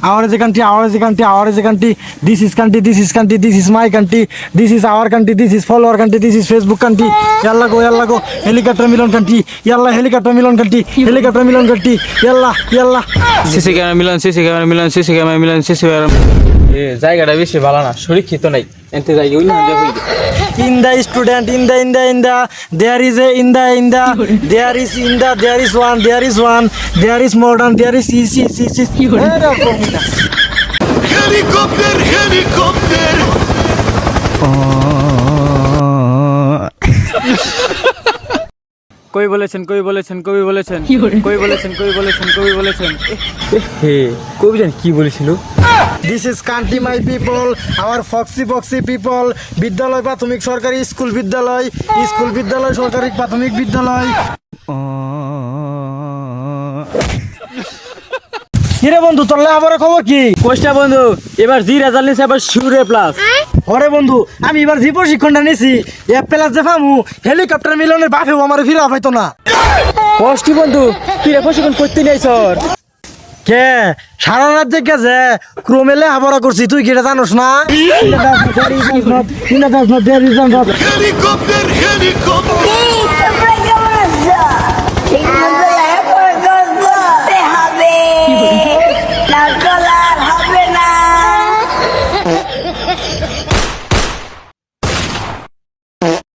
our is a country, our is a country, our is a country. This is country, this is country, this is my country. This is our country, this is follower country, this is Facebook country. Yalla go. Helicopter million country. Yalla helicopter million country. Helicopter million country. Yalla. CC camera মিলন CC camera এ জায়গাটা বেশি ভালো না সুরক্ষিত নাই এতে জায়গা হইল না দেখই In the student, in the, there is a in the, there is one, there is modern, there is easy. Helicopter. কই বলেছেন হে কবি জান কি বলেছিল This is country my people, our foxy people. বিদ্যালয় প্রাথমিক সরকারি স্কুল বিদ্যালয় সরকারি প্রাথমিক বিদ্যালয়। কিরে বন্ধু তোর লেখাপড়ার খবর কি? কোষ্টা বন্ধু এবার জি রেজাল্ট নিছে এবার শিউরে প্লাস ওরে বন্ধু আমি এবার যে প্রশিক্ষণটা নিছি এ প্লাস যে পামু হেলিকপ্টার মিলনের বাপেও আমার ফিরা পাইতো না। কষ্টি বন্ধু তুই রে প্রশিক্ষণ করতে নাই স্যার কে সারা রাত জেগে যে ক্রমে লেখাপড়া করছি তুই কি এটা জানোস না? Helicopter.